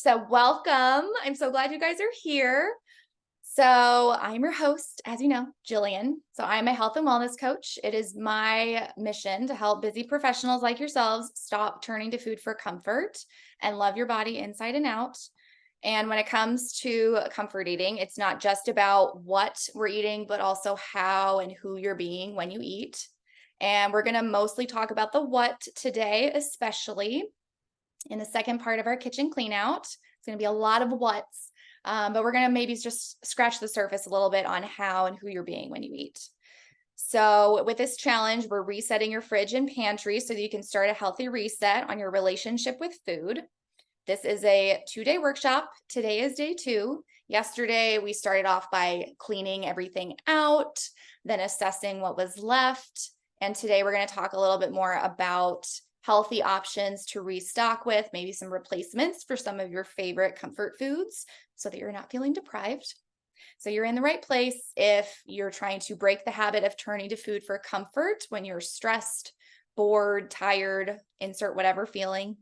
So welcome. I'm so glad you guys are here. So I'm your host, as you know, Jillian. So I'm a health and wellness coach. It is my mission to help busy professionals like yourselves stop turning to food for comfort and love your body inside and out. And when it comes to comfort eating, it's not just about what we're eating, but also how and who you're being when you eat. And we're going to mostly talk about the what today, especially in the second part of our kitchen clean out. It's going to be a lot of what's, but we're going to maybe just scratch the surface a little bit on how and who you're being when you eat. So with this challenge, we're resetting your fridge and pantry so that you can start a healthy reset on your relationship with food. This is a 2-day workshop. Today is day 2. Yesterday, we started off by cleaning everything out, then assessing what was left. And today we're going to talk a little bit more about healthy options to restock with, maybe some replacements for some of your favorite comfort foods so that you're not feeling deprived. So you're in the right place if you're trying to break the habit of turning to food for comfort when you're stressed, bored, tired, insert whatever feeling.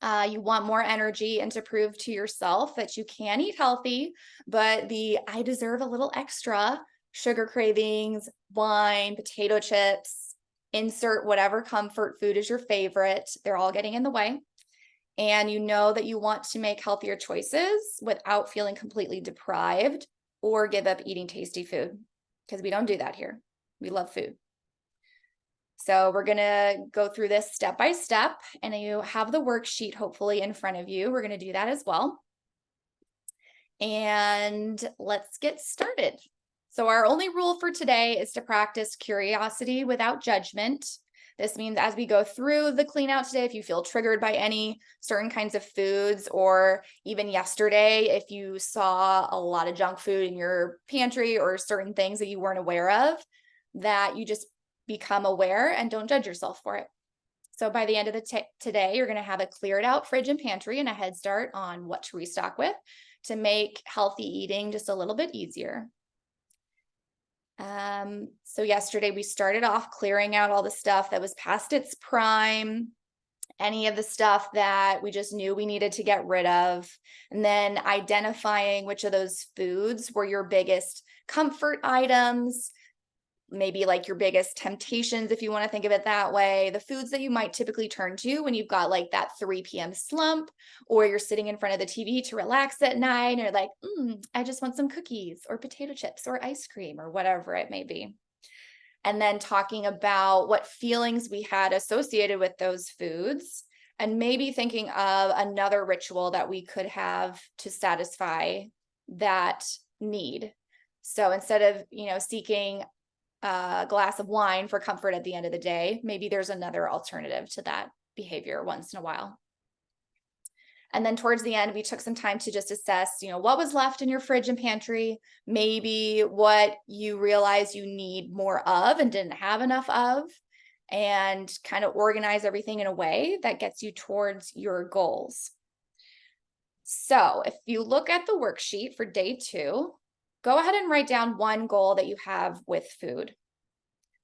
You want more energy and to prove to yourself that you can eat healthy, but I deserve a little extra sugar cravings, wine, potato chips, insert whatever comfort food is your favorite. They're all getting in the way. And you know that you want to make healthier choices without feeling completely deprived or give up eating tasty food, because we don't do that here. We love food. So we're going to go through this step by step, and you have the worksheet hopefully in front of you. We're going to do that as well. And let's get started. So our only rule for today is to practice curiosity without judgment. This means as we go through the clean out today, if you feel triggered by any certain kinds of foods, or even yesterday, if you saw a lot of junk food in your pantry or certain things that you weren't aware of, that you just become aware and don't judge yourself for it. So by the end of today, you're going to have a cleared out fridge and pantry and a head start on what to restock with to make healthy eating just a little bit easier. So yesterday we started off clearing out all the stuff that was past its prime, any of the stuff that we just knew we needed to get rid of, and then identifying which of those foods were your biggest comfort items, maybe like your biggest temptations, if you want to think of it that way, the foods that you might typically turn to when you've got like that 3 p.m. slump, or you're sitting in front of the TV to relax at night and you're like, I just want some cookies or potato chips or ice cream or whatever it may be. And then talking about what feelings we had associated with those foods, and maybe thinking of another ritual that we could have to satisfy that need. So instead of, seeking a glass of wine for comfort at the end of the day, maybe there's another alternative to that behavior once in a while. And then towards the end, we took some time to just assess, what was left in your fridge and pantry, maybe what you realize you need more of and didn't have enough of, and kind of organize everything in a way that gets you towards your goals. So if you look at the worksheet for day 2, go ahead and write down one goal that you have with food.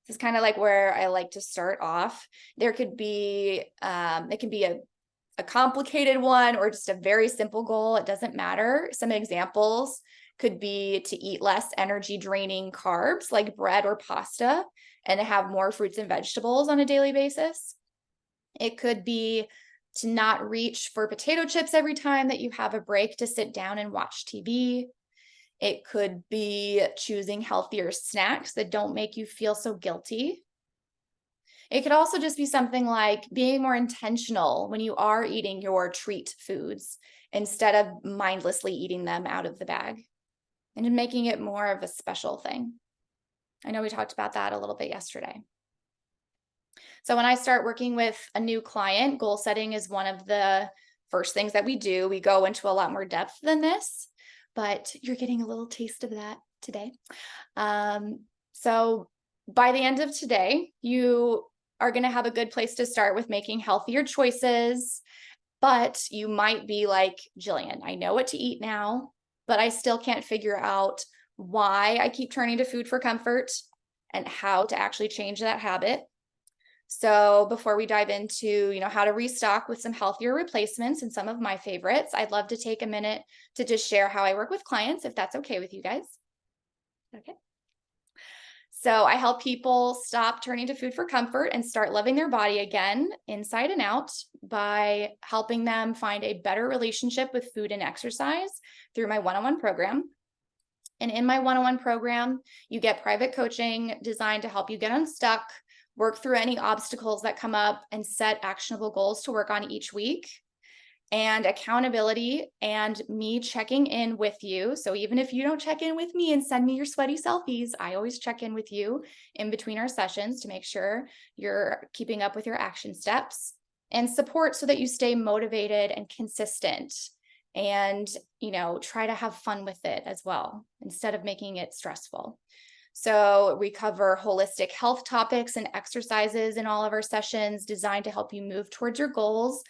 This is kind of like where I like to start off. There could be, it can be a complicated one or just a very simple goal. It doesn't matter. Some examples could be to eat less energy draining carbs like bread or pasta and to have more fruits and vegetables on a daily basis. It could be to not reach for potato chips every time that you have a break to sit down and watch TV. It could be choosing healthier snacks that don't make you feel so guilty. It could also just be something like being more intentional when you are eating your treat foods instead of mindlessly eating them out of the bag, and making it more of a special thing. I know we talked about that a little bit yesterday. So when I start working with a new client, goal setting is one of the first things that we do. We go into a lot more depth than this, but you're getting a little taste of that today. So by the end of today, you are going to have a good place to start with making healthier choices, but you might be like, Jillian, I know what to eat now, but I still can't figure out why I keep turning to food for comfort and how to actually change that habit. So before we dive into, how to restock with some healthier replacements and some of my favorites, I'd love to take a minute to just share how I work with clients, if that's okay with you guys. Okay. So I help people stop turning to food for comfort and start loving their body again, inside and out, by helping them find a better relationship with food and exercise through my one-on-one program. And in my one-on-one program, you get private coaching designed to help you get unstuck, work through any obstacles that come up, and set actionable goals to work on each week. And accountability and me checking in with you. So even if you don't check in with me and send me your sweaty selfies, I always check in with you in between our sessions to make sure you're keeping up with your action steps, and support so that you stay motivated and consistent, and, try to have fun with it as well, instead of making it stressful. So we cover holistic health topics and exercises in all of our sessions designed to help you move towards your goals.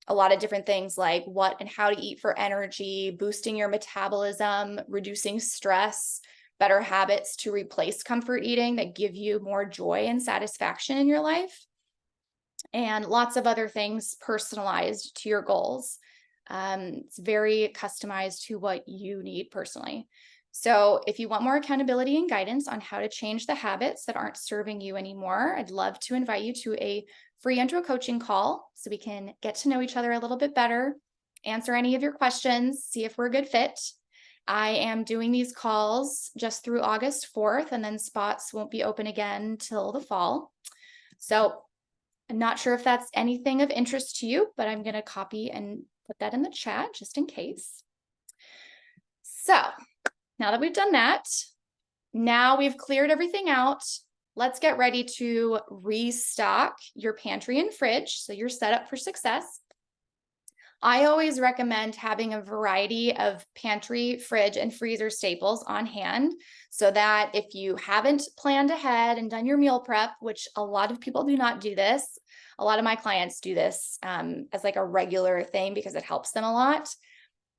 A lot of different things like what and how to eat for energy, boosting your metabolism, reducing stress, better habits to replace comfort eating that give you more joy and satisfaction in your life, and lots of other things personalized to your goals. It's very customized to what you need personally. So if you want more accountability and guidance on how to change the habits that aren't serving you anymore, I'd love to invite you to a free intro coaching call so we can get to know each other a little bit better, answer any of your questions, see if we're a good fit. I am doing these calls just through August 4th, and then spots won't be open again till the fall. So I'm not sure if that's anything of interest to you, but I'm going to copy and put that in the chat just in case. So now that we've done that, now we've cleared everything out, let's get ready to restock your pantry and fridge so you're set up for success. I always recommend having a variety of pantry, fridge, and freezer staples on hand so that if you haven't planned ahead and done your meal prep, which a lot of people do not do this, a lot of my clients do this as like a regular thing because it helps them a lot.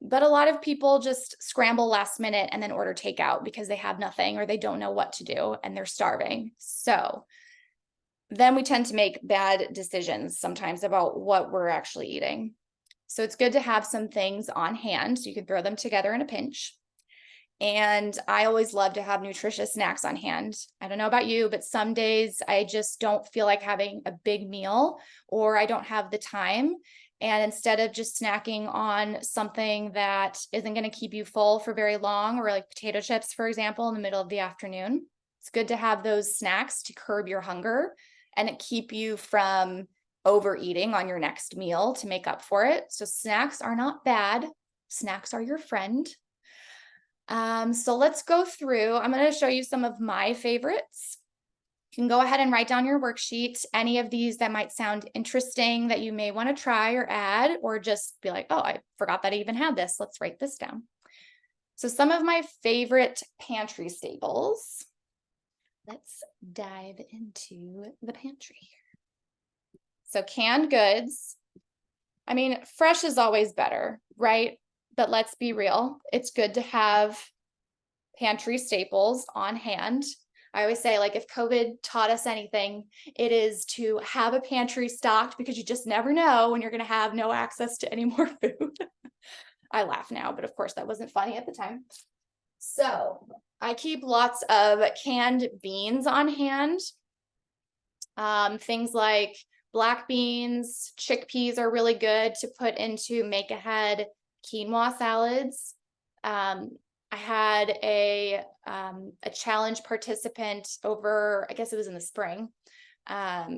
But a lot of people just scramble last minute and then order takeout because they have nothing or they don't know what to do and they're starving. So then we tend to make bad decisions sometimes about what we're actually eating. So it's good to have some things on hand so you can throw them together in a pinch. And I always love to have nutritious snacks on hand. I don't know about you, but some days I just don't feel like having a big meal, or I don't have the time. And instead of just snacking on something that isn't going to keep you full for very long, or like potato chips, for example, in the middle of the afternoon, it's good to have those snacks to curb your hunger and keep you from overeating on your next meal to make up for it. So snacks are not bad. Snacks are your friend. So let's go through. I'm going to show you some of my favorites. You can go ahead and write down your worksheet, any of these that might sound interesting that you may want to try or add, or just be like, oh, I forgot that I even had this. Let's write this down. So some of my favorite pantry staples. Let's dive into the pantry here. So canned goods. I mean, fresh is always better, right? But let's be real. It's good to have pantry staples on hand. I always say, like, if COVID taught us anything, it is to have a pantry stocked, because you just never know when you're going to have no access to any more food. I laugh now, but of course that wasn't funny at the time. So I keep lots of canned beans on hand. Things like black beans, chickpeas are really good to put into make ahead quinoa salads. I had a challenge participant over, I guess it was in the spring,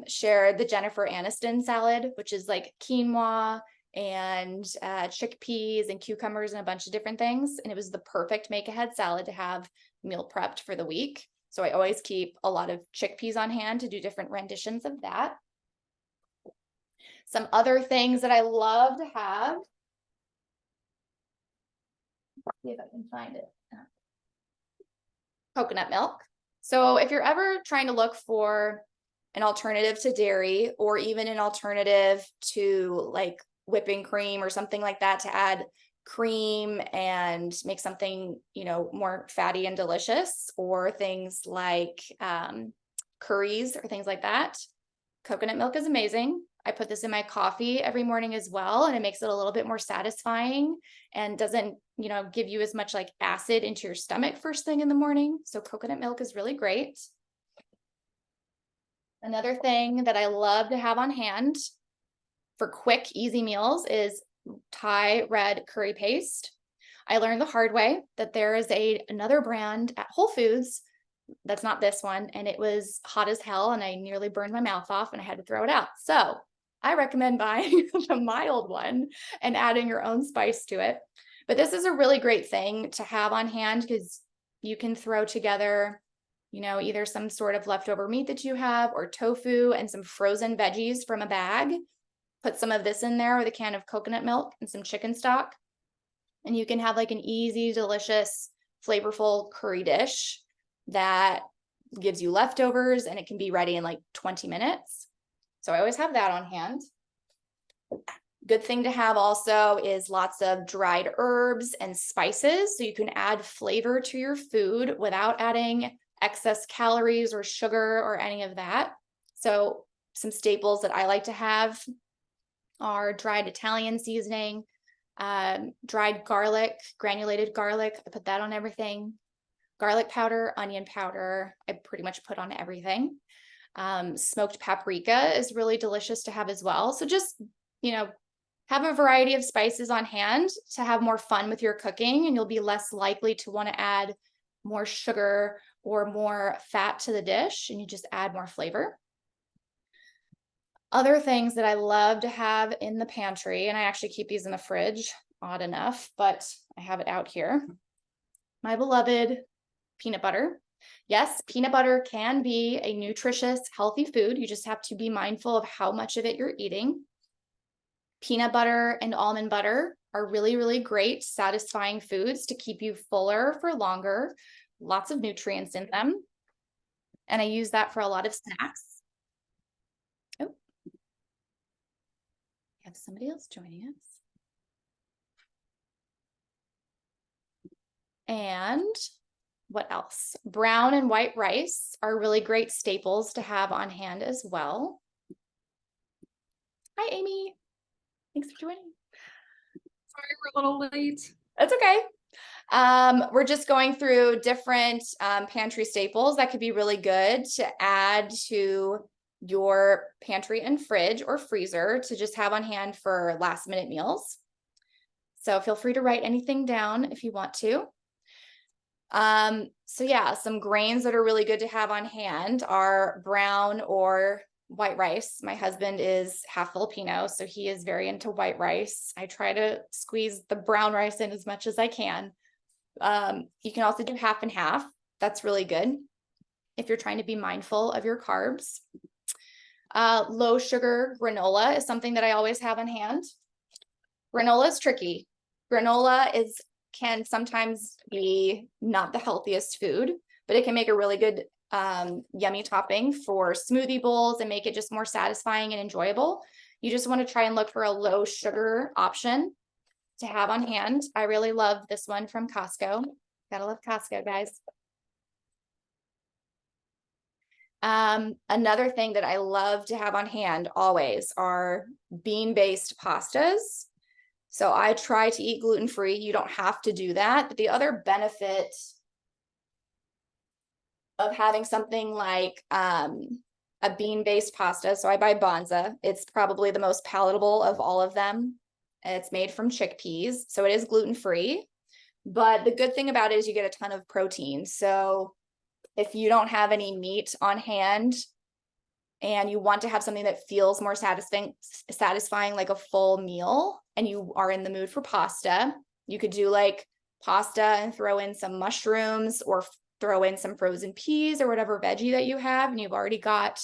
share the Jennifer Aniston salad, which is like quinoa and chickpeas and cucumbers and a bunch of different things. And it was the perfect make ahead salad to have meal prepped for the week. So I always keep a lot of chickpeas on hand to do different renditions of that. Some other things that I love to have. See if I can find it. Coconut milk. So if you're ever trying to look for an alternative to dairy, or even an alternative to like whipping cream or something like that to add cream and make something, more fatty and delicious, or things like curries or things like that, Coconut milk is amazing. I put this in my coffee every morning as well, and it makes it a little bit more satisfying and doesn't, give you as much like acid into your stomach first thing in the morning. So coconut milk is really great. Another thing that I love to have on hand for quick, easy meals is Thai red curry paste. I learned the hard way that there is another brand at Whole Foods that's not this one, and it was hot as hell, and I nearly burned my mouth off and I had to throw it out. So I recommend buying the mild one and adding your own spice to it. But this is a really great thing to have on hand because you can throw together, either some sort of leftover meat that you have or tofu and some frozen veggies from a bag. Put some of this in there with a can of coconut milk and some chicken stock. And you can have like an easy, delicious, flavorful curry dish that gives you leftovers, and it can be ready in like 20 minutes. So I always have that on hand. Good thing to have also is lots of dried herbs and spices, so you can add flavor to your food without adding excess calories or sugar or any of that. So some staples that I like to have are dried Italian seasoning, dried garlic, granulated garlic. I put that on everything. Garlic powder, onion powder, I pretty much put on everything. Smoked paprika is really delicious to have as well. So just, have a variety of spices on hand to have more fun with your cooking, and you'll be less likely to want to add more sugar or more fat to the dish, and you just add more flavor. Other things that I love to have in the pantry, and I actually keep these in the fridge, odd enough, but I have it out here. My beloved peanut butter. Yes, peanut butter can be a nutritious, healthy food. You just have to be mindful of how much of it you're eating. Peanut butter and almond butter are really, really great, satisfying foods to keep you fuller for longer. Lots of nutrients in them. And I use that for a lot of snacks. Oh, we have somebody else joining us. And what else? Brown and white rice are really great staples to have on hand as well. Hi, Amy. Thanks for joining. Sorry, we're a little late. That's okay. We're just going through different pantry staples that could be really good to add to your pantry and fridge or freezer to just have on hand for last minute meals. So feel free to write anything down if you want to. So yeah, some grains that are really good to have on hand are brown or white rice. My husband is half Filipino, so he is very into white rice. I try to squeeze the brown rice in as much as I can. You can also do half and half. That's really good if you're trying to be mindful of your carbs. Low sugar granola is something that I always have on hand. Granola is tricky. Granola can sometimes be not the healthiest food, but it can make a really good yummy topping for smoothie bowls and make it just more satisfying and enjoyable. You just want to try and look for a low sugar option to have on hand. I really love this one from Costco. Gotta love Costco, guys. Another thing that I love to have on hand always are bean-based pastas. So I try to eat gluten-free. You don't have to do that. But the other benefit of having something like a bean-based pasta, so I buy Banza. It's probably the most palatable of all of them. It's made from chickpeas, so it is gluten-free. But the good thing about it is you get a ton of protein. So if you don't have any meat on hand and you want to have something that feels more satisfying like a full meal, and you are in the mood for pasta, you could do like pasta and throw in some mushrooms or throw in some frozen peas or whatever veggie that you have, and you've already got,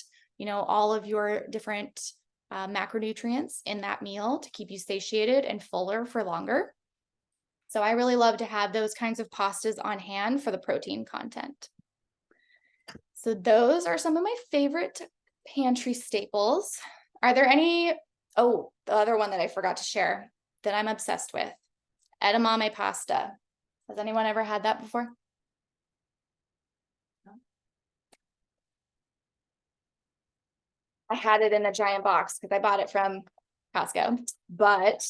all of your different macronutrients in that meal to keep you satiated and fuller for longer. So I really love to have those kinds of pastas on hand for the protein content. So those are some of my favorite pantry staples. Are there any? Oh, the other one that I forgot to share that I'm obsessed with, edamame pasta. Has anyone ever had that before? No? I had it in a giant box because I bought it from Costco, but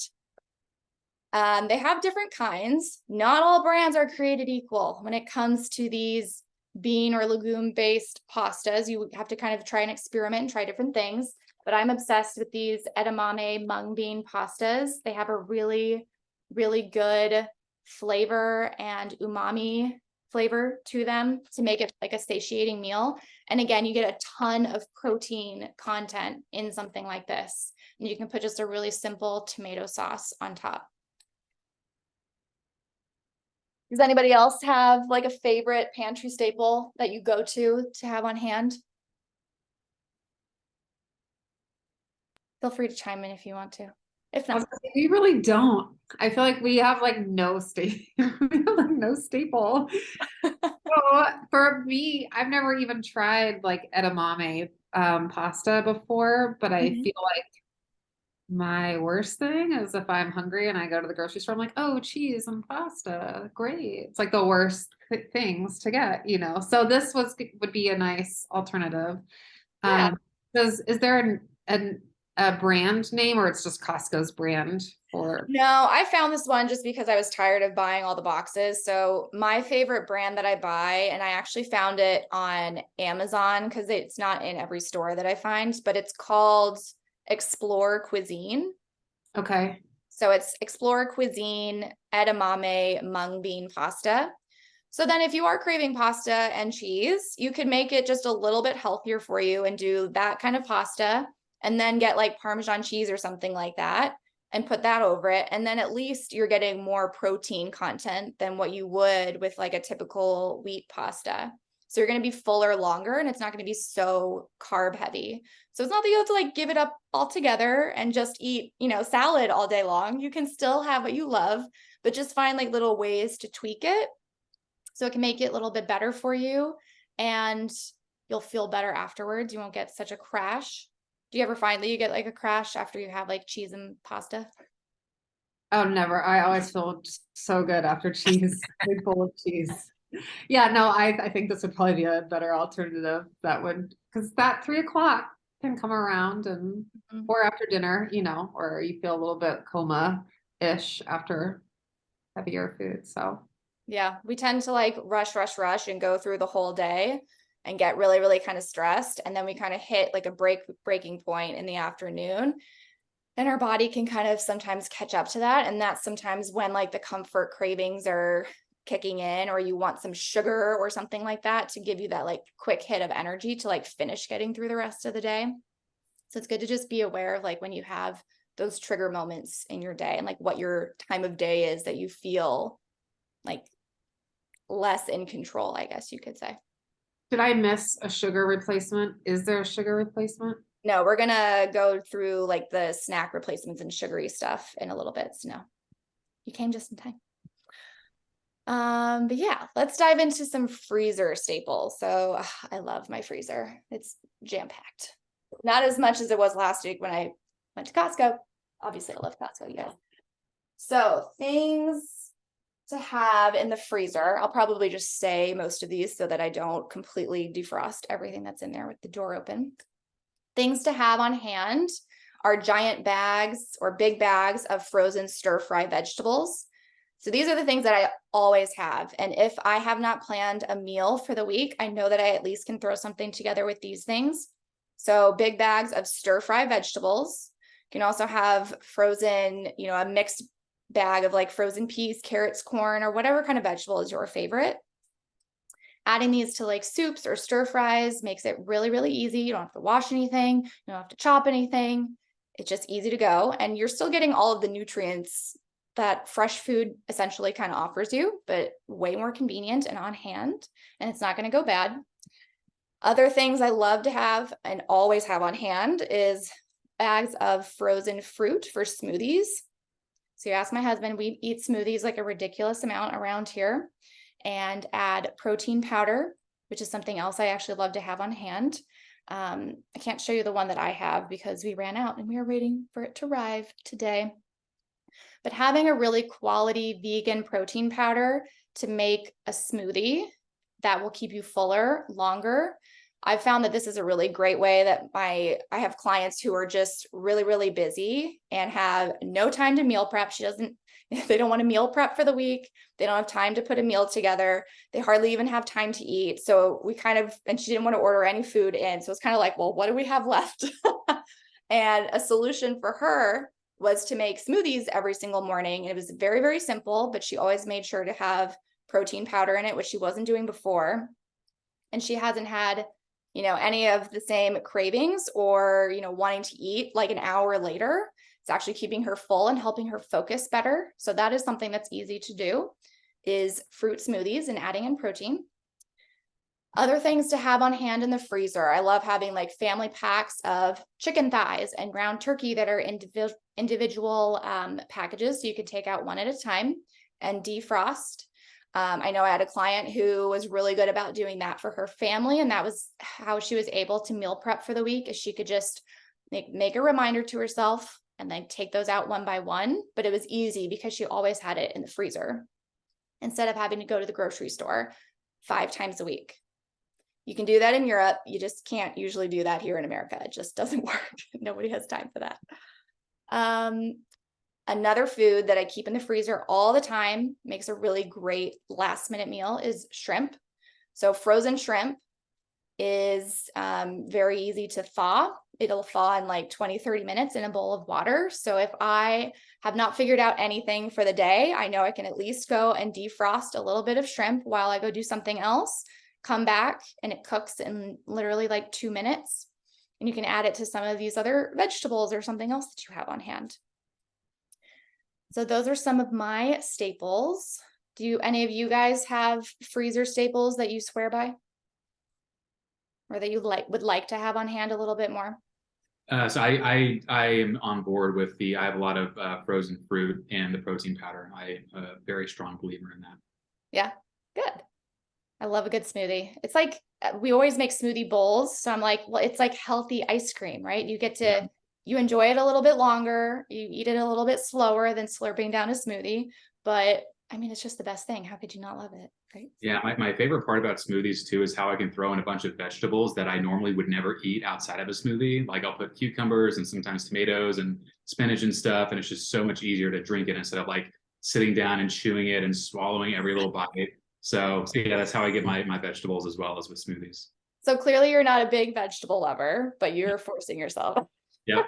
they have different kinds. Not all brands are created equal when it comes to these bean or legume based pastas. You have to kind of try and experiment and try different things. But I'm obsessed with these edamame mung bean pastas. They have a really, really good flavor and umami flavor to them to make it like a satiating meal. And again, you get a ton of protein content in something like this. And you can put just a really simple tomato sauce on top. Does anybody else have like a favorite pantry staple that you go to have on hand? Feel free to chime in if you want to. If not, We really don't. I feel like we have like no staple. We have like no staple. So for me, I've never even tried like edamame pasta before, but I feel like my worst thing is if I'm hungry and I go to the grocery store, I'm like, oh, cheese and pasta, great. It's like the worst things to get, you know. So this would be a nice alternative. yeah. Is there a brand name or it's just Costco's brand for? No, I found this one just because I was tired of buying all the boxes. So my favorite brand that I buy, and I actually found it on Amazon because it's not in every store that I find, but it's called Explore Cuisine. Okay. So it's Explore Cuisine edamame mung bean pasta. So then if you are craving pasta and cheese, you could make it just a little bit healthier for you and do that kind of pasta and then get like Parmesan cheese or something like that and put that over it. And then at least you're getting more protein content than what you would with like a typical wheat pasta. So you're going to be fuller longer and it's not going to be so carb heavy. So it's not that you have to like give it up altogether and just eat, salad all day long. You can still have what you love, but just find like little ways to tweak it so it can make it a little bit better for you and you'll feel better afterwards. You won't get such a crash. Do you ever find that you get like a crash after you have like cheese and pasta? Oh, never. I always feel just so good after cheese, big bowl of cheese. Yeah, no, I think this would probably be a better alternative that would, because that 3 o'clock can come around and, or after dinner, you know, or you feel a little bit coma-ish after heavier food. So Yeah, we tend to like rush and go through the whole day and get really, really kind of stressed. And then we kind of hit like a breaking point in the afternoon. And our body can kind of sometimes catch up to that. And that's sometimes when like the comfort cravings are kicking in, or you want some sugar or something like that to give you that like quick hit of energy to like finish getting through the rest of the day. So it's good to just be aware of like when you have those trigger moments in your day and like what your time of day is that you feel like less in control, I guess you could say. did I miss a sugar replacement? Is there a sugar replacement? No, we're gonna go through like the snack replacements and sugary stuff in a little bit. So no, you came just in time. But yeah, let's dive into some freezer staples. So I love my freezer. It's jam-packed. Not as much as it was last week when I went to Costco. Obviously, I love Costco, you guys. So things to have in the freezer. I'll probably just say most of these so that I don't completely defrost everything that's in there with the door open. Things to have on hand are giant bags or big bags of frozen stir-fry vegetables. So these are the things that I always have. And if I have not planned a meal for the week, I know that I at least can throw something together with these things. So big bags of stir-fry vegetables. You can also have frozen, a mixed bag of like frozen peas, carrots, corn, or whatever kind of vegetable is your favorite. Adding these to like soups or stir fries makes it really, really easy. You don't have to wash anything. You don't have to chop anything. It's just easy to go. And you're still getting all of the nutrients that fresh food essentially kind of offers you, but way more convenient and on hand. And it's not going to go bad. Other things I love to have and always have on hand is bags of frozen fruit for smoothies. So you ask my husband, we eat smoothies like a ridiculous amount around here, and add protein powder, which is something else I actually love to have on hand. I can't show you the one that I have because we ran out and we are waiting for it to arrive today. But having a really quality vegan protein powder to make a smoothie that will keep you fuller longer I've found that this is a really great way that I have clients who are just really, really busy and have no time to meal prep. They don't want to meal prep for the week. They don't have time to put a meal together. They hardly even have time to eat. So and she didn't want to order any food in. So it's kind of like, well, what do we have left? And a solution for her was to make smoothies every single morning. And it was very, very simple, but she always made sure to have protein powder in it, which she wasn't doing before. And she hasn't had, any of the same cravings or, wanting to eat like an hour later. It's actually keeping her full and helping her focus better. So that is something that's easy to do, is fruit smoothies and adding in protein. Other things to have on hand in the freezer. I love having like family packs of chicken thighs and ground turkey that are individual packages. So you could take out one at a time and defrost. I know I had a client who was really good about doing that for her family, and that was how she was able to meal prep for the week, is she could just make a reminder to herself and then take those out one by one. But it was easy because she always had it in the freezer instead of having to go to the grocery store 5 times a week. You can do that in Europe. You just can't usually do that here in America. It just doesn't work. Nobody has time for that. Another food that I keep in the freezer all the time, makes a really great last minute meal, is shrimp. So frozen shrimp is very easy to thaw. It'll thaw in like 20-30 minutes in a bowl of water. So if I have not figured out anything for the day, I know I can at least go and defrost a little bit of shrimp while I go do something else, come back, and it cooks in literally like 2 minutes. And you can add it to some of these other vegetables or something else that you have on hand. So those are some of my staples. Do any of you guys have freezer staples that you swear by? Or that you would like to have on hand a little bit more? So I am on board with I have a lot of frozen fruit and the protein powder. I am a very strong believer in that. Yeah, good. I love a good smoothie. It's like we always make smoothie bowls. So I'm like, well, it's like healthy ice cream, right? You get to, you enjoy it a little bit longer. You eat it a little bit slower than slurping down a smoothie. But I mean, it's just the best thing. How could you not love it? Right? Yeah, my favorite part about smoothies too is how I can throw in a bunch of vegetables that I normally would never eat outside of a smoothie. Like I'll put cucumbers and sometimes tomatoes and spinach and stuff, and it's just so much easier to drink it instead of like sitting down and chewing it and swallowing every little bite. So yeah, that's how I get my vegetables as well as with smoothies. So clearly you're not a big vegetable lover, but you're forcing yourself. Yeah.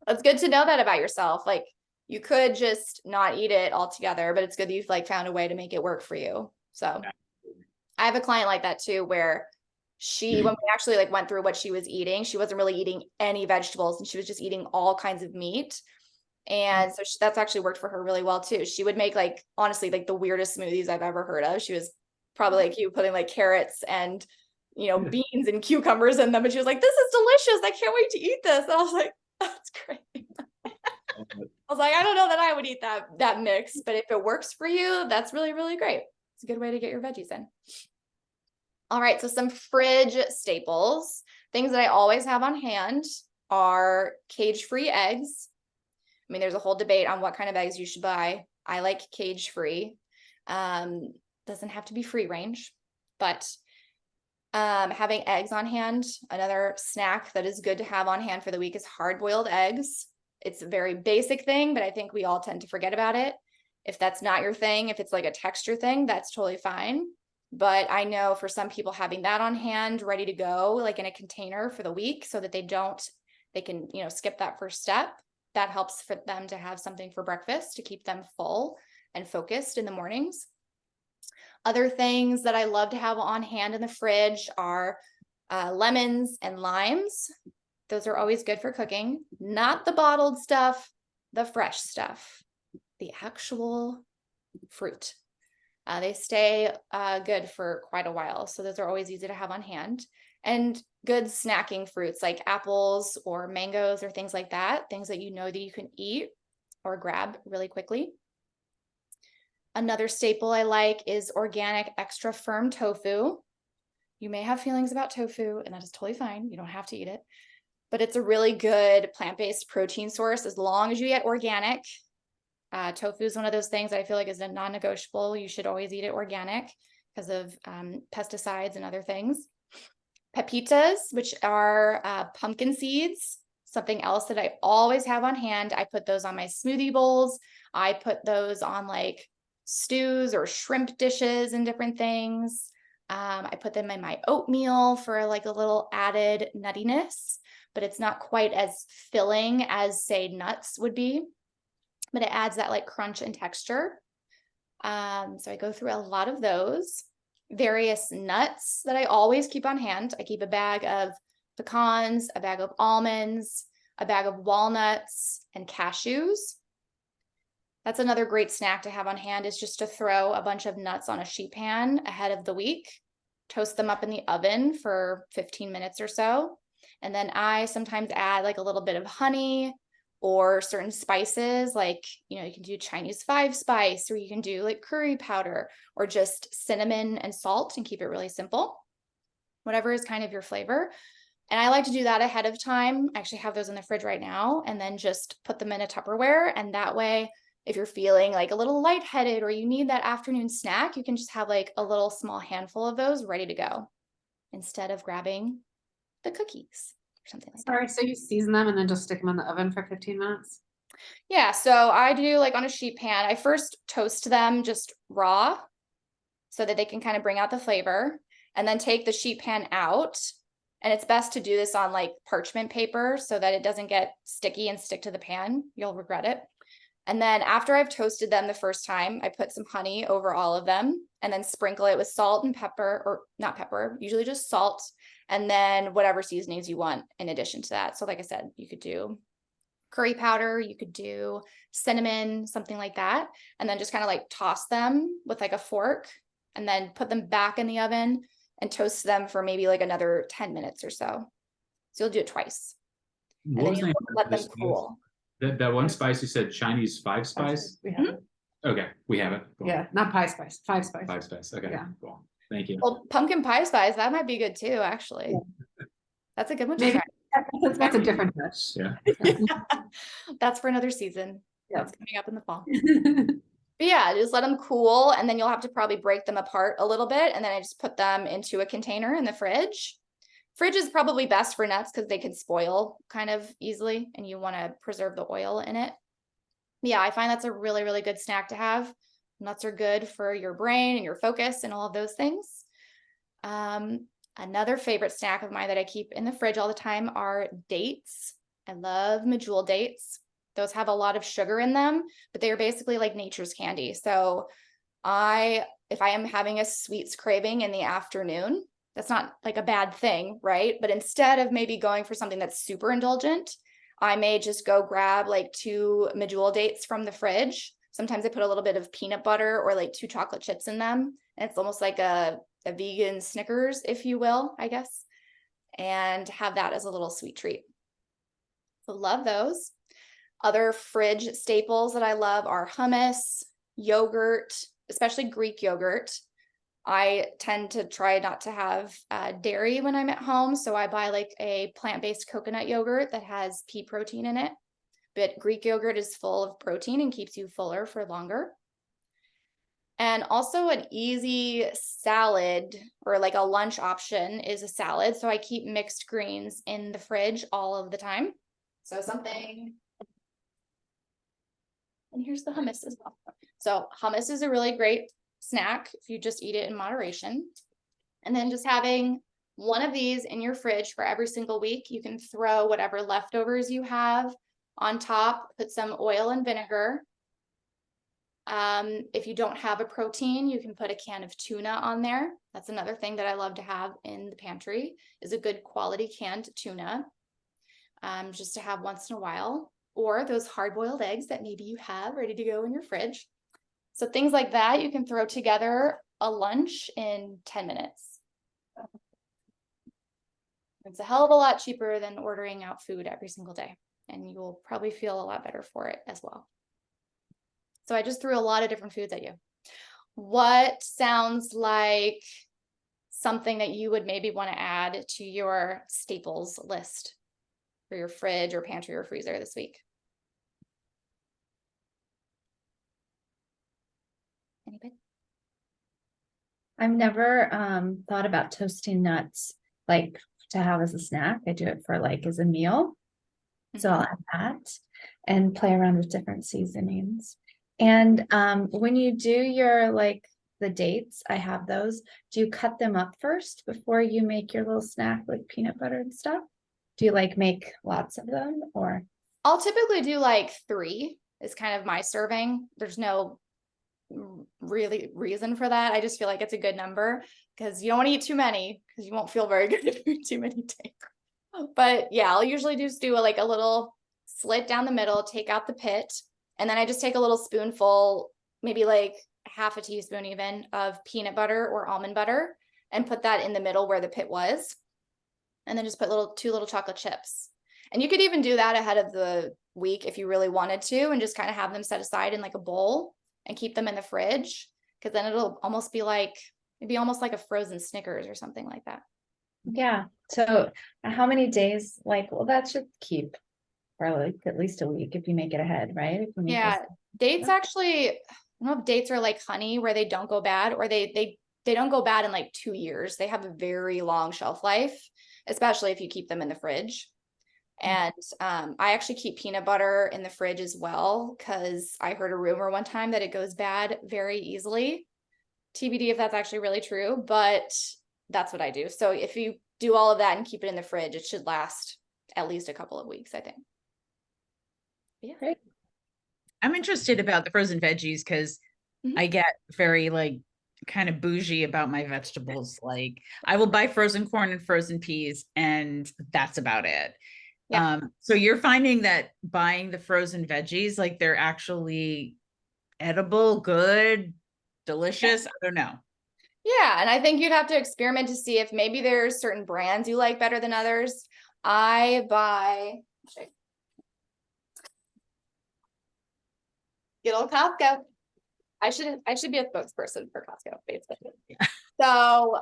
It's good to know that about yourself. Like you could just not eat it altogether, but it's good that you've like found a way to make it work for you. So I have a client like that too, where when we actually like went through what she was eating, she wasn't really eating any vegetables and she was just eating all kinds of meat. And so that's actually worked for her really well too. She would make like, honestly, like the weirdest smoothies I've ever heard of. She was probably like you putting like carrots and, beans and cucumbers in them. And she was like, this is delicious. I can't wait to eat this. And I was like, that's great. I was like, I don't know that I would eat that mix, but if it works for you, that's really, really great. It's a good way to get your veggies in. All right. So some fridge staples, things that I always have on hand are cage-free eggs. I mean, there's a whole debate on what kind of eggs you should buy. I like cage-free. Doesn't have to be free range, but having eggs on hand, another snack that is good to have on hand for the week is hard-boiled eggs. It's a very basic thing, but I think we all tend to forget about it. If that's not your thing, if it's like a texture thing, that's totally fine. But I know for some people having that on hand, ready to go, like in a container for the week so that they can, skip that first step. That helps for them to have something for breakfast to keep them full and focused in the mornings. Other things that I love to have on hand in the fridge are lemons and limes. Those are always good for cooking, not the bottled stuff, the fresh stuff, the actual fruit. They stay good for quite a while. So those are always easy to have on hand. And good snacking fruits like apples or mangoes or things like that, things that that you can eat or grab really quickly. Another staple I like is organic extra firm tofu. You may have feelings about tofu, and that is totally fine. You don't have to eat it, but it's a really good plant-based protein source as long as you get organic. Tofu is one of those things I feel like is a non-negotiable. You should always eat it organic because of pesticides and other things. pepitas, which are pumpkin seeds, something else that I always have on hand. I put those on my smoothie bowls. I put those on like stews or shrimp dishes and different things. I put them in my oatmeal for like a little added nuttiness, but it's not quite as filling as, say, nuts would be, but it adds that like crunch and texture. So I go through a lot of those. Various nuts that I always keep on hand. I keep a bag of pecans, a bag of almonds, a bag of walnuts, and cashews. That's another great snack to have on hand, is just to throw a bunch of nuts on a sheet pan ahead of the week, toast them up in the oven for 15 minutes or so. And then I sometimes add like a little bit of honey or certain spices, like, you can do Chinese 5-spice, or you can do like curry powder, or just cinnamon and salt, and keep it really simple. Whatever is kind of your flavor. And I like to do that ahead of time. I actually have those in the fridge right now, and then just put them in a Tupperware. And that way, if you're feeling like a little lightheaded or you need that afternoon snack, you can just have like a little small handful of those ready to go instead of grabbing the cookies or something like that. Sorry, so you season them and then just stick them in the oven for 15 minutes? Yeah, so I do like on a sheet pan. I first toast them just raw so that they can kind of bring out the flavor, and then take the sheet pan out. And it's best to do this on like parchment paper so that it doesn't get sticky and stick to the pan. You'll regret it. And then after I've toasted them the first time, I put some honey over all of them, and then sprinkle it with salt and pepper, or not pepper, usually just salt, and then whatever seasonings you want in addition to that. So like I said, you could do curry powder, you could do cinnamon, something like that, and then just kind of like toss them with like a fork, and then put them back in the oven and toast them for maybe like another 10 minutes or so. So you'll do it twice. And What then was the you name let of them this? cool. That one spice you said, Chinese 5-spice? We have it. Okay, we have it. Cool. Yeah, not pie spice, 5-spice. 5-spice. Okay, Yeah. cool. Thank you. Well, pumpkin pie spice, that might be good too, actually. Yeah. That's a good one to Maybe try. that's a different dish. Yeah. That's for another season. Yeah. That's coming up in the fall. But yeah, just let them cool, and then you'll have to probably break them apart a little bit, and then I just put them into a container in the fridge. Fridge is probably best for nuts because they can spoil kind of easily, and you want to preserve the oil in it. Yeah, I find that's a really, really good snack to have. Nuts are good for your brain and your focus and all of those things. Another favorite snack of mine that I keep in the fridge all the time are dates. I love medjool dates. Those have a lot of sugar in them, but they are basically like nature's candy. So if I am having a sweets craving in the afternoon, that's not like a bad thing, right? But instead of maybe going for something that's super indulgent, I may just go grab like 2 medjool dates from the fridge. Sometimes I put a little bit of peanut butter or like 2 chocolate chips in them. And it's almost like a vegan Snickers, if you will, I guess, and have that as a little sweet treat. So love those. Other fridge staples that I love are hummus, yogurt, especially Greek yogurt. I tend to try not to have dairy when I'm at home, so I buy like a plant-based coconut yogurt that has pea protein in it. But Greek yogurt is full of protein and keeps you fuller for longer. And also an easy salad, or like a lunch option, is a salad. So I keep mixed greens in the fridge all of the time. So something, and here's the hummus as well. So hummus is a really great snack if you just eat it in moderation. And then just having one of these in your fridge for every single week. You can throw whatever leftovers you have on top, put some oil and vinegar. If you don't have a protein, you can put a can of tuna on there. That's another thing that I love to have in the pantry, is a good quality canned tuna, just to have once in a while, or those hard-boiled eggs that maybe you have ready to go in your fridge. So things like that, you can throw together a lunch in 10 minutes. It's a hell of a lot cheaper than ordering out food every single day, and you will probably feel a lot better for it as well. So I just threw a lot of different foods at you. What sounds like something that you would maybe want to add to your staples list for your fridge or pantry or freezer this week? Anybody? I've never thought about toasting nuts like to have as a snack. I do it for like as a meal. So I'll add that and play around with different seasonings. And when you do your like the dates, I have those. Do you cut them up first before you make your little snack like peanut butter and stuff? Do you like make lots of them or? I'll typically do like 3 is kind of my serving. There's no really reason for that. I just feel like it's a good number because you don't want to eat too many because you won't feel very good if you eat too many dates. But yeah, I'll usually just do like a little slit down the middle, take out the pit, and then I just take a little spoonful, maybe like half a teaspoon even, of peanut butter or almond butter and put that in the middle where the pit was. And then just put 2 little chocolate chips. And you could even do that ahead of the week if you really wanted to, and just kind of have them set aside in like a bowl and keep them in the fridge. Because then it'll almost be like, it'd be almost like a frozen Snickers or something like that. Yeah. So how many days, like, well, that should keep for like at least a week if you make it ahead, right? If you make Yeah, this- dates actually, I don't know if dates are like honey where they don't go bad, or they don't go bad in like 2 years. They have a very long shelf life, especially if you keep them in the fridge. And I actually keep peanut butter in the fridge as well, because I heard a rumor one time that it goes bad very easily. TBD if that's actually really true, but that's what I do. So if you do all of that and keep it in the fridge, it should last at least a couple of weeks, I think. Yeah. Great. I'm interested about the frozen veggies because Mhm. I get very like kind of bougie about my vegetables. Like I will buy frozen corn and frozen peas, and that's about it. Yeah. So you're finding that buying the frozen veggies, like they're actually edible, good, delicious. I don't know. Yeah, and I think you'd have to experiment to see if maybe there's certain brands you like better than others. I buy good old Costco. I should be a spokesperson for Costco, basically. So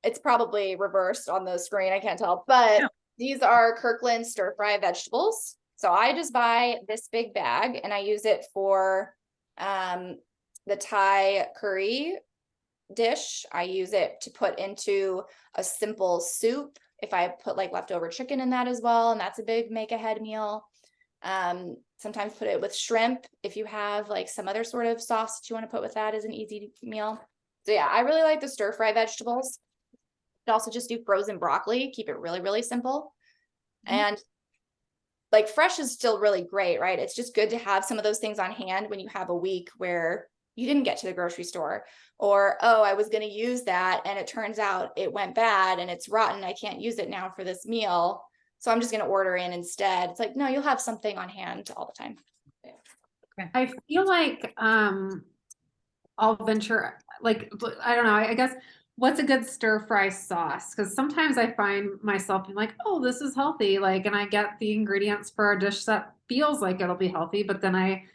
it's probably reversed on the screen. I can't tell, but No. these are Kirkland stir fry vegetables. So I just buy this big bag and I use it for the Thai curry dish. I use it to put into a simple soup if I put like leftover chicken in that as well, and that's a big make ahead meal. Sometimes put it with shrimp if you have like some other sort of sauce that you want to put with that as an easy meal. So yeah, I really like the stir fry vegetables. You can also just do frozen broccoli, keep it really, really simple. And like fresh is still really great, right? It's just good to have some of those things on hand when you have a week where you didn't get to the grocery store, or, oh, I was going to use that and it turns out it went bad and it's rotten. I can't use it now for this meal. So I'm just going to order in instead. It's like, no, you'll have something on hand all the time. I feel like I'll venture, like, I don't know, I guess what's a good stir fry sauce? Because sometimes I find myself being like, oh, this is healthy, like, and I get the ingredients for a dish that feels like it'll be healthy, but then I,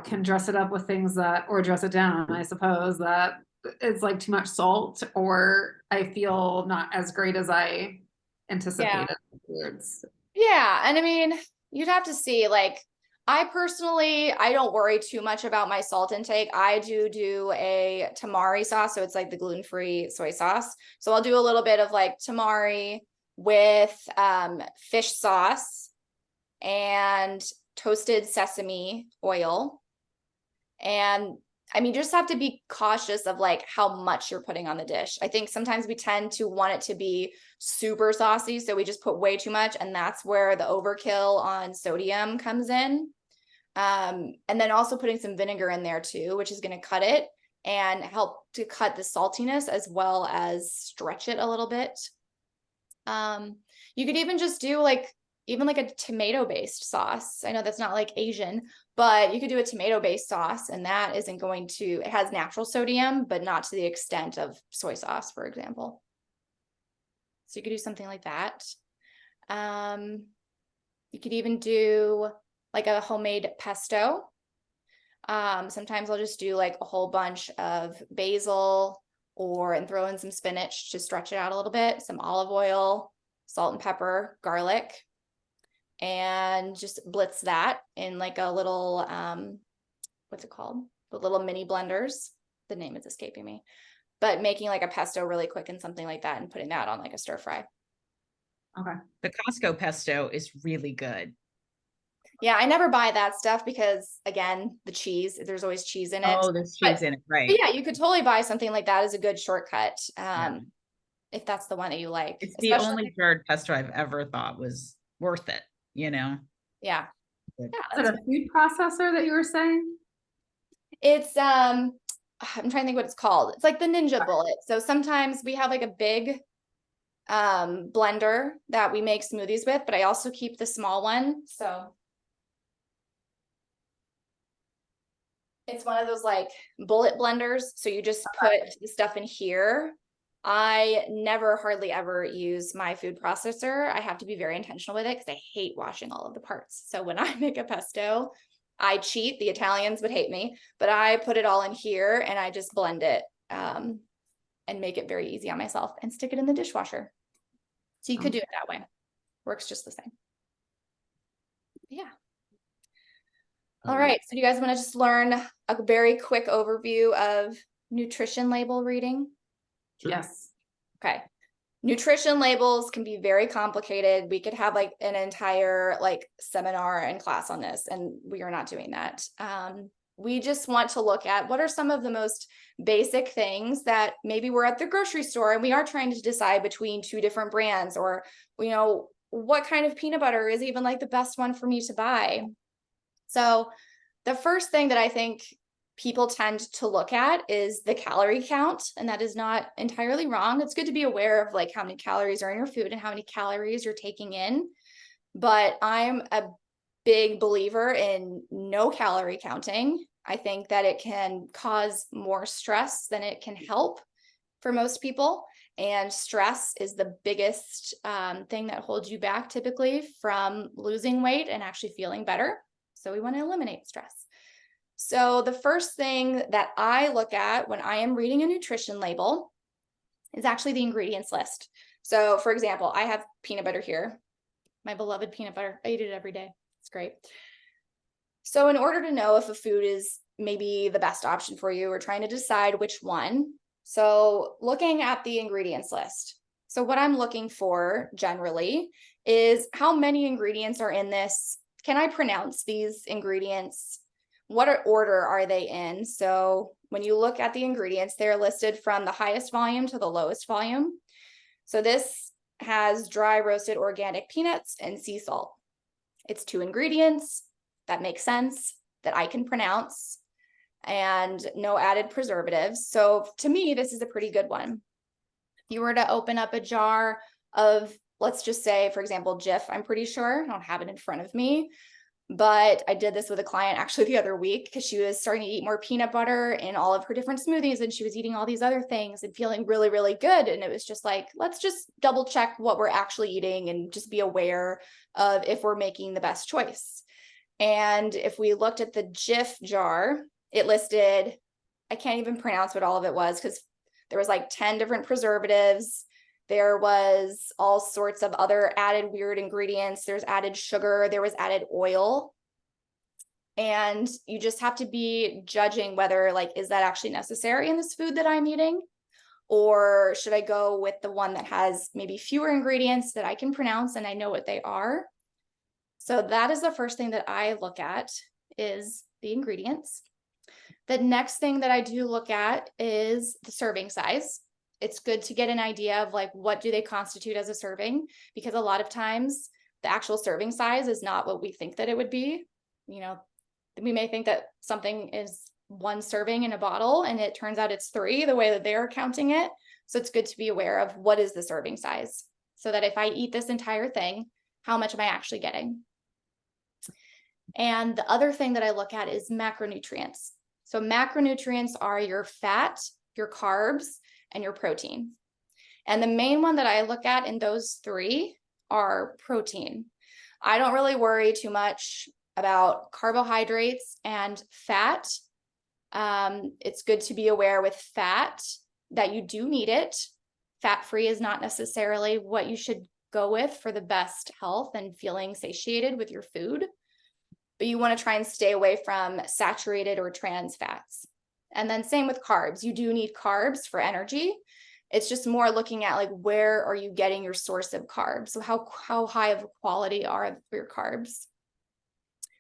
can dress it up with things that, or dress it down, I suppose, that it's like too much salt, or I feel not as great as I anticipated afterwards. Yeah. And I mean, you'd have to see, like, I don't worry too much about my salt intake. I do a tamari sauce. So it's like the gluten-free soy sauce. So I'll do a little bit of like tamari with fish sauce and toasted sesame oil. And I mean, you just have to be cautious of like how much you're putting on the dish. I think sometimes we tend to want it to be super saucy, so we just put way too much, and that's where the overkill on sodium comes in. And then also putting some vinegar in there too, which is going to cut it and help to cut the saltiness as well as stretch it a little bit. You could even just do like a tomato-based sauce. I know that's not like Asian, but you could do a tomato-based sauce, and that isn't going to, it has natural sodium, but not to the extent of soy sauce, for example. So you could do something like that. You could even do like a homemade pesto. Sometimes I'll just do like a whole bunch of basil and throw in some spinach to stretch it out a little bit, some olive oil, salt and pepper, garlic, and just blitz that in like a little, what's it called? The little mini blenders. The name is escaping me. but making like a pesto really quick and something like that and putting that on like a stir fry. Okay. The Costco pesto is really good. Yeah, I never buy that stuff because again, the cheese, there's always cheese in it. Oh, there's But- cheese in it, But right? yeah, you could totally buy something like that as a good shortcut. Yeah. If that's the one that you like. It's the Especially- only jarred pesto I've ever thought was worth it, you know? Yeah. Good. Yeah, Is it a food processor that you were saying? it's I'm trying to think what it's called. It's like the Ninja Bullet. So sometimes we have like a big blender that we make smoothies with, but I also keep the small one. So it's one of those like bullet blenders. So you just put the stuff in here. I never hardly ever use my food processor. I have to be very intentional with it because I hate washing all of the parts. So when I make a pesto, I cheat. The Italians would hate me, but I put it all in here and I just blend it and make it very easy on myself and stick it in the dishwasher. So you could do it that way. Works just the same. Yeah. All right. So do you guys want to just learn a very quick overview of nutrition label reading? Sure. Yes. Okay. Nutrition labels can be very complicated. We could have like an entire like seminar and class on this, and we are not doing that. We just want to look at what are some of the most basic things that maybe we're at the grocery store and we are trying to decide between two different brands, or, you know, what kind of peanut butter is even like the best one for me to buy. So the first thing that I think people tend to look at is the calorie count, and that is not entirely wrong. It's good to be aware of like how many calories are in your food and how many calories you're taking in. But I'm a big believer in no calorie counting. I think that it can cause more stress than it can help for most people. And stress is the biggest thing that holds you back typically from losing weight and actually feeling better. So we want to eliminate stress. So the first thing that I look at when I am reading a nutrition label is actually the ingredients list. So for example, I have peanut butter here, my beloved peanut butter. I eat it every day. It's great. So in order to know if a food is maybe the best option for you, we're trying to decide which one. So looking at the ingredients list. So what I'm looking for generally is how many ingredients are in this. Can I pronounce these ingredients? What order are they in? So when you look at the ingredients, they're listed from the highest volume to the lowest volume. So this has dry roasted organic peanuts and sea salt. It's 2 ingredients that make sense, that I can pronounce, and no added preservatives. So to me, this is a pretty good one. If you were to open up a jar of, let's just say, for example, Jif, I'm pretty sure, I don't have it in front of me, but I did this with a client actually the other week because she was starting to eat more peanut butter in all of her different smoothies, and she was eating all these other things and feeling really, really good. And it was just like, let's just double check what we're actually eating and just be aware of if we're making the best choice. And if we looked at the Jif jar, it listed, I can't even pronounce what all of it was because there was like 10 different preservatives. There was all sorts of other added weird ingredients. There's added sugar. There was added oil. And you just have to be judging whether like, is that actually necessary in this food that I'm eating? Or should I go with the one that has maybe fewer ingredients that I can pronounce and I know what they are? So that is the first thing that I look at is the ingredients. The next thing that I do look at is the serving size. It's good to get an idea of like, what do they constitute as a serving? Because a lot of times the actual serving size is not what we think that it would be. You know, we may think that something is 1 serving in a bottle and it turns out it's 3 the way that they're counting it. So it's good to be aware of what is the serving size so that if I eat this entire thing, how much am I actually getting? And the other thing that I look at is macronutrients. So macronutrients are your fat, your carbs, and your protein. And the main one that I look at in those 3 are protein. I don't really worry too much about carbohydrates and fat. It's good to be aware with fat that you do need it. Fat-free is not necessarily what you should go with for the best health and feeling satiated with your food. But you want to try and stay away from saturated or trans fats. And then same with carbs. You do need carbs for energy. It's just more looking at like, where are you getting your source of carbs? So how high of quality are your carbs?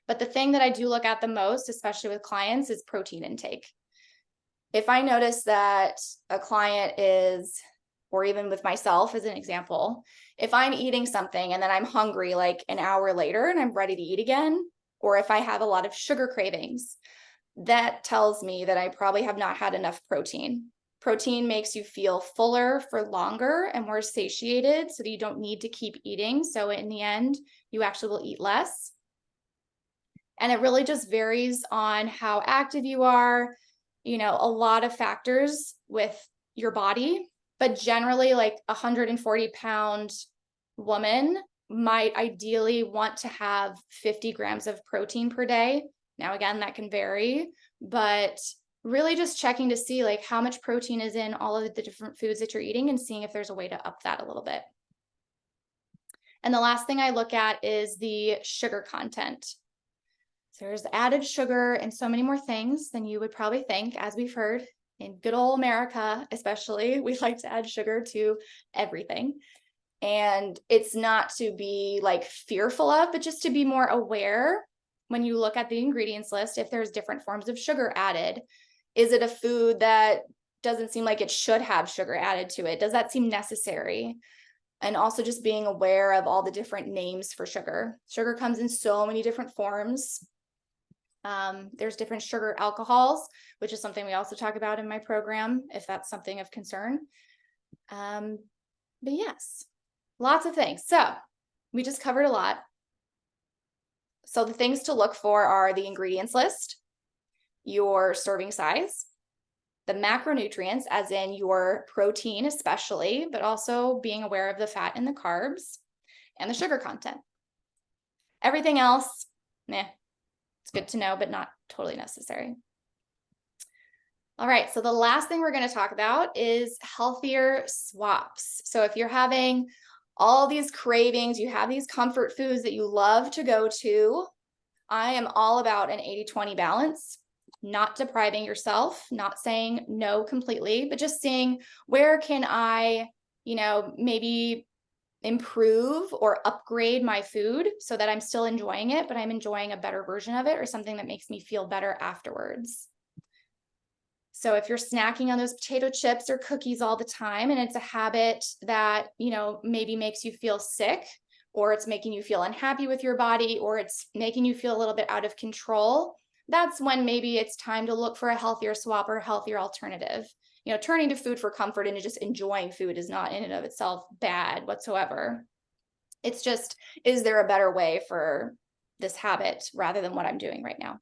But the thing that I do look at the most, especially with clients, is protein intake. If I notice that a client is, or even with myself as an example, if I'm eating something and then I'm hungry like an hour later and I'm ready to eat again, or if I have a lot of sugar cravings, that tells me that I probably have not had enough protein. Protein makes you feel fuller for longer and more satiated so that you don't need to keep eating. So in the end, you actually will eat less. And it really just varies on how active you are, you know, a lot of factors with your body, but generally like a 140-pound woman might ideally want to have 50 grams of protein per day. Now, again, that can vary, but really just checking to see like how much protein is in all of the different foods that you're eating and seeing if there's a way to up that a little bit. And the last thing I look at is the sugar content. So there's added sugar and so many more things than you would probably think, as we've heard in good old America, especially, we like to add sugar to everything. And it's not to be like fearful of, but just to be more aware when you look at the ingredients list, if there's different forms of sugar added. Is it a food that doesn't seem like it should have sugar added to it? Does that seem necessary? And also just being aware of all the different names for sugar. Sugar comes in so many different forms. There's different sugar alcohols, which is something we also talk about in my program, if that's something of concern. But yes, lots of things. So we just covered a lot. So the things to look for are the ingredients list, your serving size, the macronutrients, as in your protein especially, but also being aware of the fat and the carbs, and the sugar content. Everything else, it's good to know, but not totally necessary. All right, so the last thing we're going to talk about is healthier swaps. So if you're having all these cravings, you have these comfort foods that you love to go to, I am all about an 80-20 balance, not depriving yourself, not saying no completely, but just seeing where can I, maybe improve or upgrade my food so that I'm still enjoying it, but I'm enjoying a better version of it or something that makes me feel better afterwards. So if you're snacking on those potato chips or cookies all the time, and it's a habit that, maybe makes you feel sick, or it's making you feel unhappy with your body, or it's making you feel a little bit out of control, that's when maybe it's time to look for a healthier swap or a healthier alternative. Turning to food for comfort and just enjoying food is not in and of itself bad whatsoever. It's just, is there a better way for this habit rather than what I'm doing right now?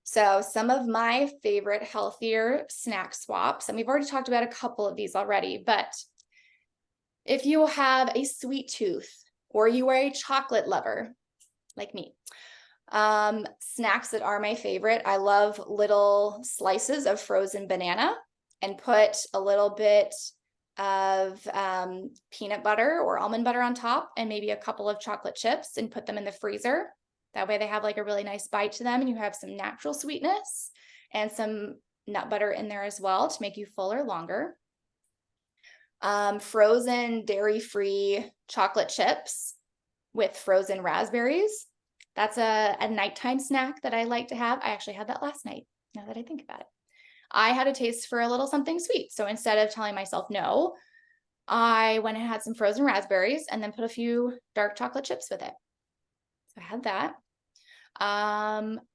So some of my favorite healthier snack swaps, and we've already talked about a couple of these already, but if you have a sweet tooth or you are a chocolate lover like me, snacks that are my favorite, I love little slices of frozen banana and put a little bit of peanut butter or almond butter on top and maybe a couple of chocolate chips and put them in the freezer. That way they have like a really nice bite to them and you have some natural sweetness and some nut butter in there as well to make you fuller longer. Frozen dairy-free chocolate chips with frozen raspberries. That's a nighttime snack that I like to have. I actually had that last night, now that I think about it. I had a taste for a little something sweet. So instead of telling myself no, I went and had some frozen raspberries and then put a few dark chocolate chips with it. So I had that.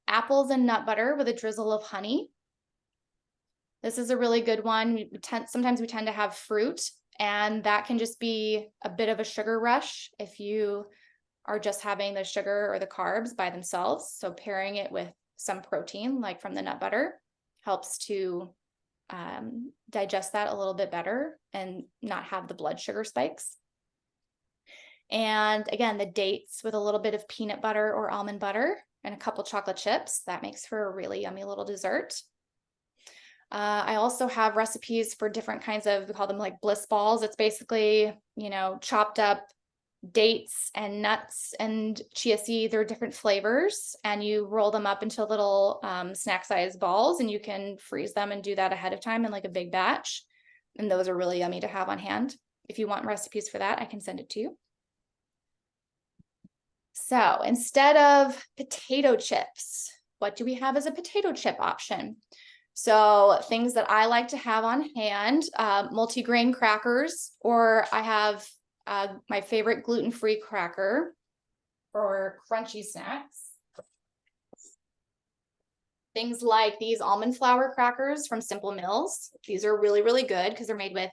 Apples and nut butter with a drizzle of honey. This is a really good one. Sometimes we tend to have fruit, and that can just be a bit of a sugar rush if you are just having the sugar or the carbs by themselves. So pairing it with some protein, like from the nut butter, helps to digest that a little bit better and not have the blood sugar spikes. And again, the dates with a little bit of peanut butter or almond butter and a couple chocolate chips, that makes for a really yummy little dessert. I also have recipes for different kinds of, we call them like bliss balls. It's basically, chopped up dates and nuts and chia seeds or different flavors, and you roll them up into little snack size balls, and you can freeze them and do that ahead of time in like a big batch. And those are really yummy to have on hand. If you want recipes for that, I can send it to you. So instead of potato chips, what do we have as a potato chip option? So things that I like to have on hand, multigrain crackers, or I have my favorite gluten-free cracker for crunchy snacks. Things like these almond flour crackers from Simple Mills. These are really, really good because they're made with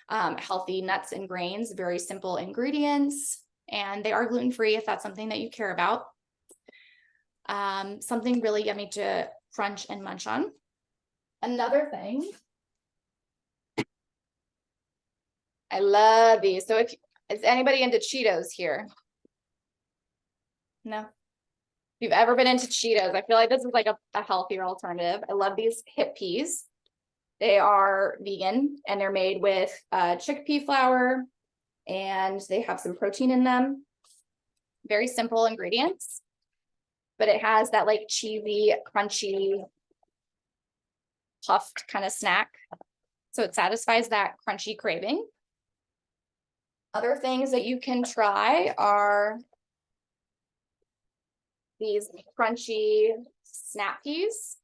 healthy nuts and grains, very simple ingredients, and they are gluten-free if that's something that you care about. Something really yummy to crunch and munch on. Another thing, I love these. So is anybody into Cheetos here? No? If you've ever been into Cheetos, I feel like this is like a healthier alternative. I love these hip peas. They are vegan and they're made with chickpea flour, and they have some protein in them. Very simple ingredients, but it has that like cheesy, crunchy, puffed kind of snack. So it satisfies that crunchy craving. Other things that you can try are these crunchy snap peas.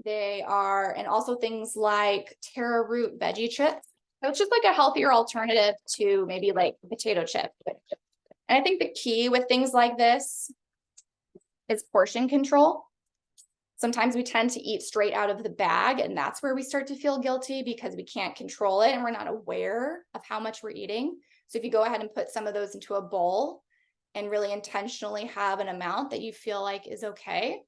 They are, and also things like taro root veggie chips. So it's just like a healthier alternative to maybe like potato chip. And I think the key with things like this is portion control. Sometimes we tend to eat straight out of the bag, and that's where we start to feel guilty because we can't control it and we're not aware of how much we're eating. So if you go ahead and put some of those into a bowl and really intentionally have an amount that you feel like is okay,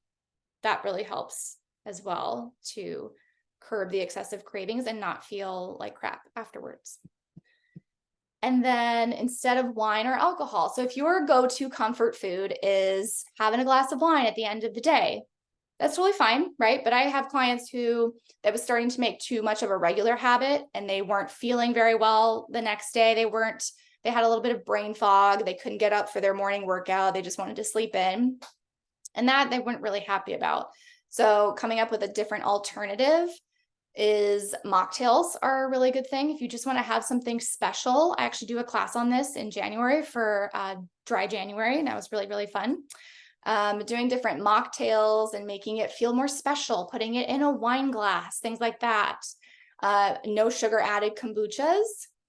that really helps as well to curb the excessive cravings and not feel like crap afterwards. And then instead of wine or alcohol, so if your go-to comfort food is having a glass of wine at the end of the day, that's totally fine, right? But I have clients who that was starting to make too much of a regular habit and they weren't feeling very well the next day. They had a little bit of brain fog. They couldn't get up for their morning workout. They just wanted to sleep in. And that they weren't really happy about. So coming up with a different alternative is mocktails are a really good thing. If you just want to have something special, I actually do a class on this in January for dry January. And that was really, really fun. Doing different mocktails and making it feel more special, putting it in a wine glass, things like that. No sugar added kombuchas.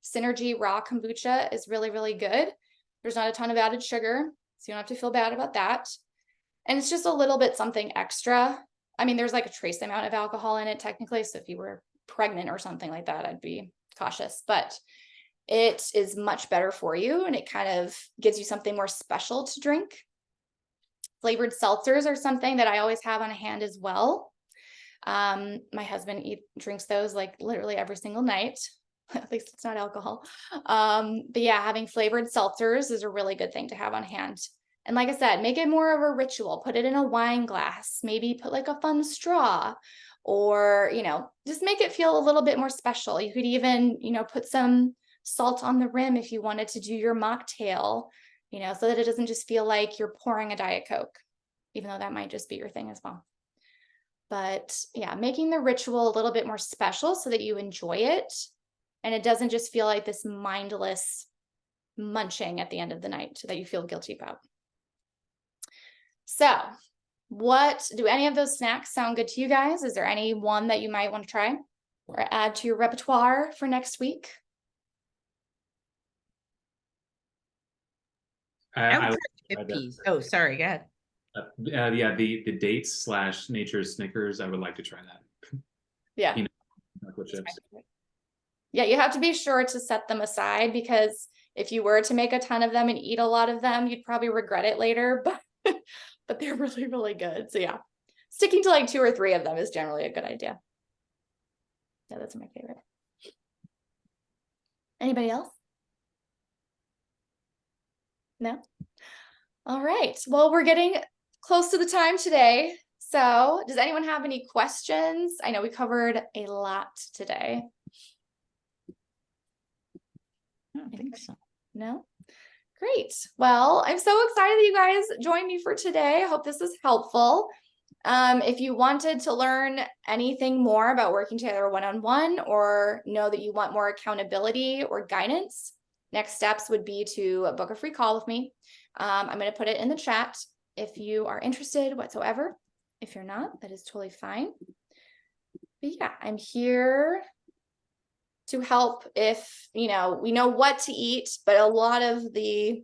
Synergy raw kombucha is really, really good. There's not a ton of added sugar, so you don't have to feel bad about that. And it's just a little bit something extra. I mean, there's like a trace amount of alcohol in it technically. So if you were pregnant or something like that, I'd be cautious, but it is much better for you. And it kind of gives you something more special to drink. Flavored seltzers are something that I always have on hand as well. My husband drinks those like literally every single night. At least it's not alcohol. But yeah, having flavored seltzers is a really good thing to have on hand. And like I said, make it more of a ritual. Put it in a wine glass, maybe put like a fun straw, or, just make it feel a little bit more special. You could even, put some salt on the rim if you wanted to do your mocktail, so that it doesn't just feel like you're pouring a Diet Coke, even though that might just be your thing as well. But yeah, making the ritual a little bit more special so that you enjoy it. And it doesn't just feel like this mindless munching at the end of the night that you feel guilty about. So do any of those snacks sound good to you guys? Is there any one that you might want to try or add to your repertoire for next week? I would try peas. Oh, sorry, go ahead. Yeah, the dates / nature's Snickers. I would like to try that. Yeah. Chocolate chips. Yeah, you have to be sure to set them aside because if you were to make a ton of them and eat a lot of them, you'd probably regret it later, but they're really, really good. So yeah, sticking to like 2 or 3 of them is generally a good idea. Yeah, that's my favorite. Anybody else? No? All right. Well, we're getting close to the time today. So does anyone have any questions? I know we covered a lot today. I don't think so. No? Great. Well, I'm so excited that you guys joined me for today. I hope this was helpful. If you wanted to learn anything more about working together one-on-one, or know that you want more accountability or guidance, next steps would be to book a free call with me. I'm going to put it in the chat if you are interested whatsoever. If you're not, that is totally fine. But yeah, I'm here to help if, we know what to eat, but a lot of the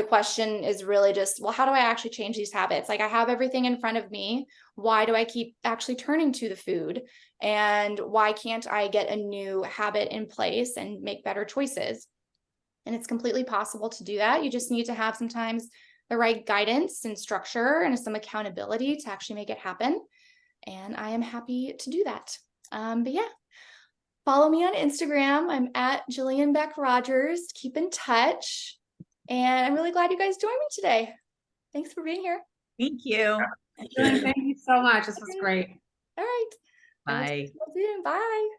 question is really just, well, how do I actually change these habits? Like, I have everything in front of me. Why do I keep actually turning to the food? And why can't I get a new habit in place and make better choices? And it's completely possible to do that. You just need to have sometimes the right guidance and structure and some accountability to actually make it happen. And I am happy to do that. But yeah, follow me on Instagram. I'm at Jillian Beck-Rogers. Keep in touch. And I'm really glad you guys joined me today. Thanks for being here. Thank you. Thank you so much. This was great. All right. Bye. Bye.